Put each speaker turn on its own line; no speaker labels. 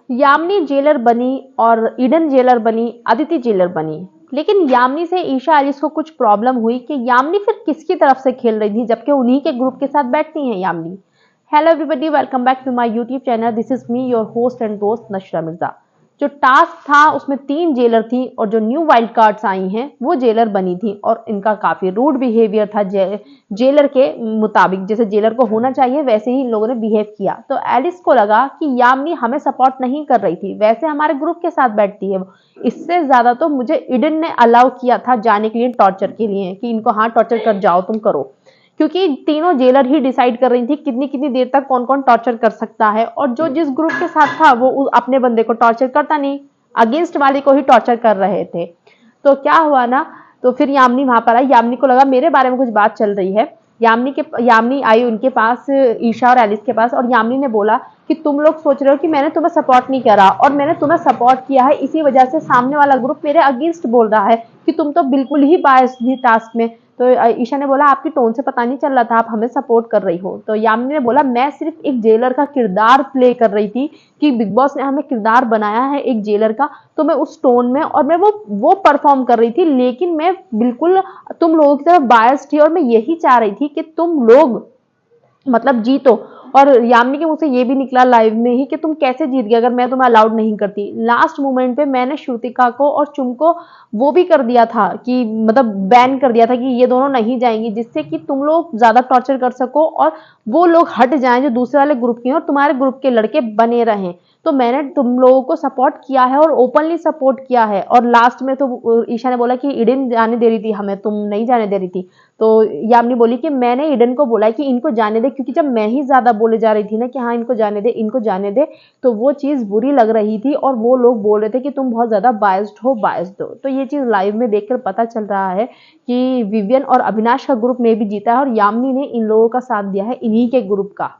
Yamini jailer बनी और Eden jailer बनी, अदिति जेलर बनी। लेकिन यामिनी से ईशा एलिस को कुछ प्रॉब्लम हुई कि यामिनी फिर किसकी तरफ से खेल रही थी, जबकि उन्हीं के ग्रुप के साथ बैठती हैं Yamini. Hello everybody, welcome back to my YouTube channel. This is me your host and दोस्त नशरा मिर्जा। जो टास्क था उसमें 3 जेलर थी और जो न्यू वाइल्ड कार्ड्स आई हैं वो जेलर बनी थी और इनका काफी रूड बिहेवियर था जेलर के मुताबिक। जैसे जेलर को होना चाहिए वैसे ही इन लोगों ने बिहेव किया। तो एलिस को लगा कि यामिनी हमें सपोर्ट नहीं कर रही थी, वैसे हमारे ग्रुप के साथ बैठती है, इससे ज्यादा तो मुझे ईडन ने अलाउ किया था जाने के लिए टॉर्चर के लिए कि इनको हाँ टॉर्चर कर जाओ तुम करो, क्योंकि तीनों जेलर ही डिसाइड कर रही थी कितनी कितनी देर तक कौन कौन टॉर्चर कर सकता है। और जो जिस ग्रुप के साथ था वो अपने बंदे को टॉर्चर करता नहीं, अगेंस्ट वाले को ही टॉर्चर कर रहे थे। तो क्या हुआ ना, तो फिर यामिनी वहां पर आई। यामिनी को लगा मेरे बारे में कुछ बात चल रही है। यामिनी आई उनके पास, ईशा और एलिस के पास, और यामिनी ने बोला कि तुम लोग सोच रहे हो कि मैंने तुम्हें सपोर्ट नहीं करा, और मैंने तुम्हें सपोर्ट किया है, इसी वजह से सामने वाला ग्रुप मेरे अगेंस्ट बोल रहा है कि तुम तो बिल्कुल ही बायस थी टास्क में। तो ईशा ने बोला आपकी टोन से पता नहीं चल रहा था आप हमें सपोर्ट कर रही हो। तो यामिनी ने बोला मैं सिर्फ एक जेलर का किरदार प्ले कर रही थी कि बिग बॉस ने हमें किरदार बनाया है एक जेलर का, तो मैं उस टोन में और मैं वो परफॉर्म कर रही थी, लेकिन मैं बिल्कुल तुम लोगों की तरफ बायस थी और मैं यही चाह रही थी कि तुम लोग मतलब जीतो। और यामिनी के मुंह से ये भी निकला लाइव में ही कि तुम कैसे जीत गए अगर मैं तुम्हें अलाउड नहीं करती। लास्ट मोमेंट पे मैंने श्रुतिका को और चुम को वो भी कर दिया था कि मतलब बैन कर दिया था कि ये दोनों नहीं जाएंगी, जिससे कि तुम लोग ज्यादा टॉर्चर कर सको और वो लोग हट जाएं जो दूसरे वाले ग्रुप के हैं और तुम्हारे ग्रुप के लड़के बने रहें। तो मैंने तुम लोगों को सपोर्ट किया है और ओपनली सपोर्ट किया है। और लास्ट में तो ईशा ने बोला कि ईडन जाने दे रही थी हमें, तुम नहीं जाने दे रही थी। तो यामिनी बोली कि मैंने ईडन को बोला कि इनको जाने दे, क्योंकि जब मैं ही ज्यादा बोले जा रही थी ना कि हाँ इनको जाने दे इनको जाने दे, तो वो चीज बुरी लग रही थी और वो लोग बोल रहे थे कि तुम बहुत ज्यादा बायस्ड हो। तो ये चीज लाइव में देखकर पता चल रहा है कि विवियन और अविनाश का ग्रुप में भी जीता है और यामिनी ने इन लोगों का साथ दिया है, इन्हीं के ग्रुप का।